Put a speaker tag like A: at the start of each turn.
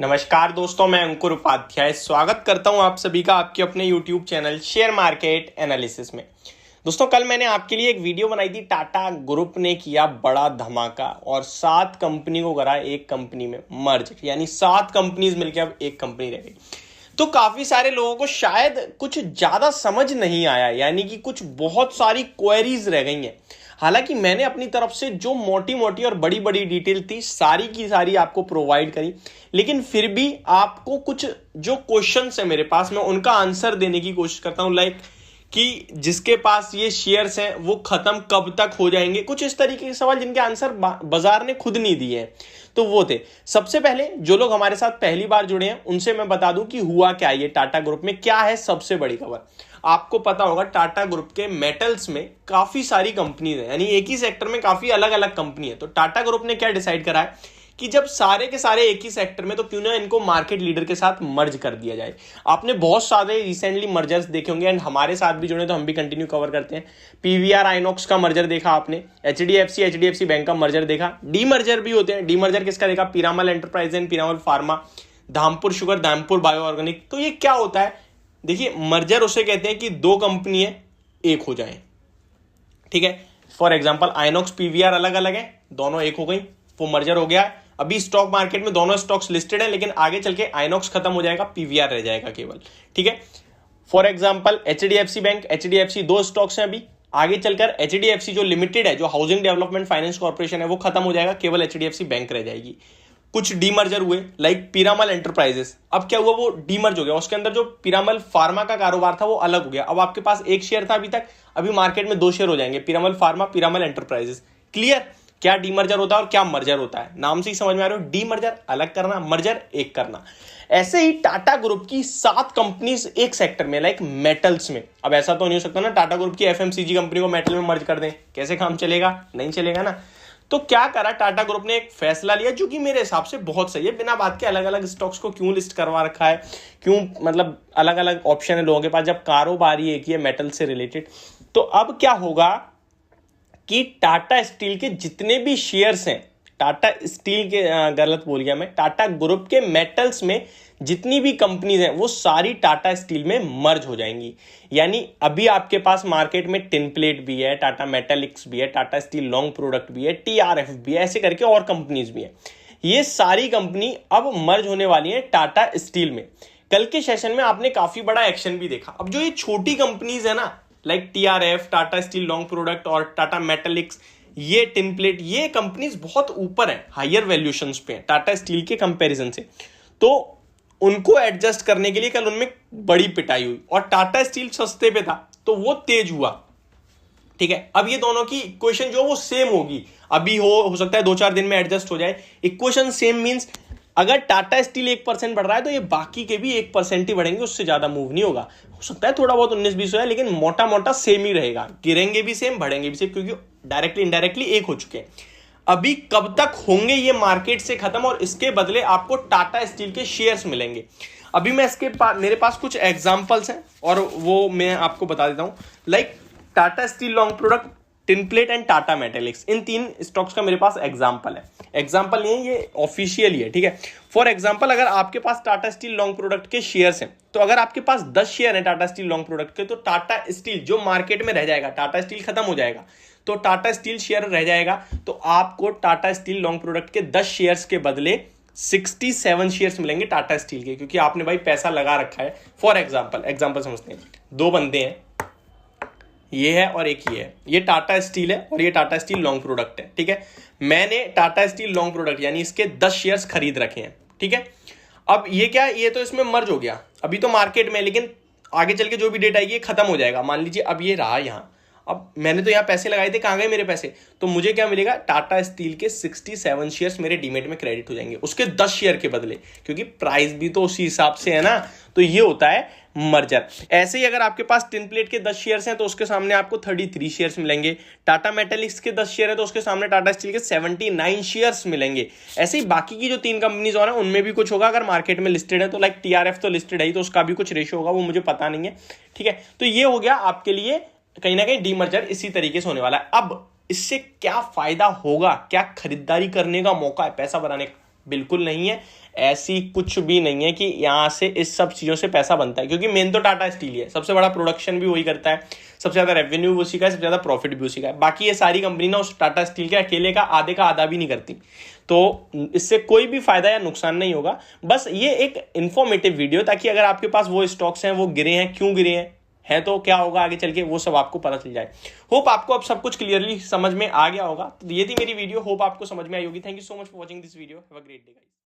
A: नमस्कार दोस्तों, मैं अंकुर उपाध्याय स्वागत करता हूं आप सभी का आपके अपने YouTube channel share market analysis में। दोस्तों, कल मैंने आपके लिए एक वीडियो बनाई थी। टाटा ग्रुप ने किया बड़ा धमाका और 7 कंपनी को करा एक कंपनी में मर्ज, यानी 7 कंपनीज मिलकर अब एक कंपनी रह गई। तो काफी सारे लोगों को शायद कुछ ज्यादा समझ नहीं आया, यानी कि कुछ बहुत सारी क्वेरीज रह गई हैं। हालांकि मैंने अपनी तरफ से जो मोटी मोटी और बड़ी बड़ी डिटेल थी सारी की सारी आपको प्रोवाइड करी, लेकिन फिर भी आपको कुछ जो क्वेश्चंस है मेरे पास, मैं उनका आंसर देने की कोशिश करता हूं। लाइक कि जिसके पास ये शेयर्स हैं वो खत्म कब तक हो जाएंगे, कुछ इस तरीके के सवाल जिनके आंसर बाजार ने खुद नहीं दिए हैं। तो वो थे। सबसे पहले जो लोग हमारे साथ पहली बार जुड़े हैं उनसे मैं बता दूं कि हुआ क्या, ये टाटा ग्रुप में क्या है सबसे बड़ी खबर। आपको पता होगा टाटा ग्रुप के मेटल्स में काफी सारी कंपनीज है, यानी एक ही सेक्टर में काफी अलग अलग कंपनी है। तो टाटा ग्रुप ने क्या डिसाइड करा है कि जब सारे के सारे एक ही सेक्टर में, तो क्यों ना इनको मार्केट लीडर के साथ मर्ज कर दिया जाए। आपने बहुत सारे रिसेंटली मर्जर्स देखे होंगे एंड हमारे साथ भी जुड़े तो हम भी कंटिन्यू कवर करते हैं। पीवीआर आइनॉक्स का मर्जर देखा आपने, एचडीएफसी बैंक का मर्जर देखा, डी मर्जर भी होते हैं। डी मर्जर किसका देखा? Piramal enterprise and Piramal pharma, Dhampur sugar, Dhampur bio organic. तो ये क्या होता है? देखिए, मर्जर उसे कहते हैं कि दो कंपनी एक हो जाए। ठीक है, फॉर एग्जांपल आइनॉक्स पीवीआर अलग अलग है, दोनों एक हो गई, वो मर्जर हो गया। अभी स्टॉक मार्केट में दोनों स्टॉक्स लिस्टेड है, लेकिन आगे चल के आइनॉक्स खत्म हो जाएगा, पीवीआर रह जाएगा केवल। ठीक है, for example HDFC bank, HDFC 2 stocks हैं अभी, आगे चलकर एचडीएफसी जो लिमिटेड है, जो हाउसिंग डेवलपमेंट फाइनेंस कॉर्पोरेशन है, वो खत्म हो जाएगा, केवल एचडीएफसी बैंक रह जाएगी। कुछ डीमर्जर हुए लाइक पीरामल एंटरप्राइजेस। अब क्या हुआ? वो डीमर्ज हो गया, उसके अंदर जो पीरामल फार्मा का कारोबार था वो अलग हो गया। अब आपके पास एक शेयर था अभी तक, अभी मार्केट में 2 शेयर हो जाएंगे, Piramal pharma, Piramal enterprises. Clear? क्या डीमर्जर होता है और क्या मर्जर होता है, नाम से ही समझ में आ रहा है। डीमर्जर अलग करना, मर्जर एक करना। ऐसे ही टाटा ग्रुप की 7 कंपनीज एक सेक्टर में, लाइक मेटल्स में। अब ऐसा तो नहीं हो सकता ना टाटा ग्रुप की एफएमसीजी कंपनी को मेटल में मर्ज कर दें, कैसे काम चलेगा? नहीं चलेगा ना। तो क्या करा टाटा ग्रुप ने? एक फैसला लिया जो कि मेरे हिसाब से बहुत सही है। बिना बात के अलग अलग स्टॉक्स को क्यों लिस्ट करवा रखा है, क्यों, मतलब अलग अलग ऑप्शन है लोगों के पास जब कारोबार एक ही है मेटल से रिलेटेड। तो अब क्या होगा कि टाटा स्टील के जितने भी शेयर्स हैं, टाटा स्टील के गलत बोल गया मैं, टाटा ग्रुप के मेटल्स में जितनी भी कंपनीज हैं वो सारी टाटा स्टील में मर्ज हो जाएंगी। यानी अभी आपके पास मार्केट में टिन प्लेट भी है, टाटा मेटालिक्स भी है, टाटा स्टील लॉन्ग प्रोडक्ट भी है, टीआरएफ भी है, ऐसे करके और कंपनीज भी है। ये सारी कंपनी अब मर्ज होने वाली है टाटा स्टील में। कल के सेशन में आपने काफी बड़ा एक्शन भी देखा। अब जो ये छोटी कंपनीज है ना, like TRF, Tata steel long product और टाटा मेटालिक्स, ये टिन प्लेट, ये कंपनीज बहुत ऊपर है, हायर वैल्यूएशंस पे है टाटा स्टील के कंपैरिजन से। तो उनको एडजस्ट करने के लिए कल उनमें बड़ी पिटाई हुई और टाटा स्टील सस्ते पे था तो वो तेज हुआ। ठीक है, अब ये दोनों की इक्वेशन जो वो सेम होगी, अभी हो सकता है 2-4 दिन में एडजस्ट हो जाए। इक्वेशन सेम मींस अगर टाटा स्टील 1% बढ़ रहा है तो ये बाकी के भी 1% ही बढ़ेंगे, उससे ज्यादा मूव नहीं होगा। हो सकता है थोड़ा बहुत 19-20 हो जाए, लेकिन मोटा मोटा सेम ही रहेगा, गिरेंगे भी सेम, बढ़ेंगे भी सेम, क्योंकि डायरेक्टली इनडायरेक्टली एक हो चुके हैं। अभी कब तक होंगे ये मार्केट से खत्म और इसके बदले आपको टाटा स्टील के शेयर्स मिलेंगे। अभी मैं मेरे पास कुछ एग्जांपल्स हैं और वो मैं आपको बता देता हूं। Like Tata steel long product, tin plate and Tata metallics, इन 3 स्टॉक्स का मेरे पास एग्जांपल है। एग्जांपल नहीं है, ये ऑफिशियल ही है। ठीक है, फॉर एग्जांपल अगर आपके पास टाटा स्टील लॉन्ग प्रोडक्ट के शेयर्स हैं, तो अगर आपके पास 10 शेयर हैं टाटा स्टील लॉन्ग प्रोडक्ट के, तो टाटा स्टील जो मार्केट में रह जाएगा, टाटा स्टील खत्म हो जाएगा तो टाटा स्टील शेयर रह जाएगा, तो आपको टाटा स्टील लॉन्ग प्रोडक्ट के 10 शेयर्स के बदले 67 शेयर्स मिलेंगे टाटा स्टील के, क्योंकि आपने भाई पैसा लगा रखा है। फॉर एग्जांपल समझते हैं, 2 बंदे हैं, ये है और एक ही है, ये टाटा स्टील है और ये टाटा स्टील लॉन्ग प्रोडक्ट है। ठीक है, मैंने टाटा स्टील लॉन्ग प्रोडक्ट यानी इसके 10 शेयर्स खरीद रखे हैं। ठीक है, अब ये क्या, ये तो इसमें मर्ज हो गया, अभी तो मार्केट में, लेकिन आगे चल के जो भी डेट आएगी ये खत्म हो जाएगा। मान लीजिए अब ये रहा यहां, अब मैंने तो यहाँ पैसे लगाए थे, कहाँ गए मेरे पैसे? तो मुझे क्या मिलेगा? टाटा स्टील के 67 शेयर्स मेरे डीमेट में क्रेडिट हो जाएंगे उसके 10 शेयर के बदले, क्योंकि प्राइस भी तो उसी हिसाब से है ना। तो ये होता है मर्जर। ऐसे ही अगर आपके पास टिन प्लेट के 10 शेयर्स हैं तो उसके सामने आपको 33 शेयर्स मिलेंगे। टाटा मेटालिक्स के 10 शेयर है तो उसके सामने टाटा स्टील के 79 शेयर्स मिलेंगे। ऐसे ही बाकी की जो 3 कंपनीज और हैं उनमें भी कुछ होगा, अगर मार्केट में लिस्टेड है तो लाइक टीआरएफ तो लिस्टेड है तो उसका भी कुछ रेशियो होगा, वो मुझे पता नहीं है। ठीक है, तो ये हो गया आपके लिए कहीं ना कहीं डीमर्जर इसी तरीके से होने वाला है। अब इससे क्या फायदा होगा, क्या खरीदारी करने का मौका है, पैसा बनाने का? बिल्कुल नहीं है। ऐसी कुछ भी नहीं है कि यहां से इस सब चीजों से पैसा बनता है, क्योंकि मेन तो टाटा स्टील ही है, सबसे बड़ा प्रोडक्शन भी वही करता है, सबसे ज्यादा रेवेन्यू भी उसी का है, सबसे ज्यादा प्रॉफिट भी उसी का है। बाकी ये सारी कंपनी ना उस टाटा स्टील के अकेले का आधा भी नहीं करती, तो इससे कोई भी फायदा या नुकसान नहीं होगा। बस ये एक इंफॉर्मेटिव वीडियो, ताकि अगर आपके पास वो स्टॉक्स हैं, वो गिरे हैं, क्यों गिरे हैं तो क्या होगा आगे चल के, वो सब आपको पता चल जाए। होप आपको अब सब कुछ क्लियरली समझ में आ गया होगा। तो ये थी मेरी वीडियो, होप आपको समझ में आई होगी। Thank you so much for watching this video. Have a great day guys.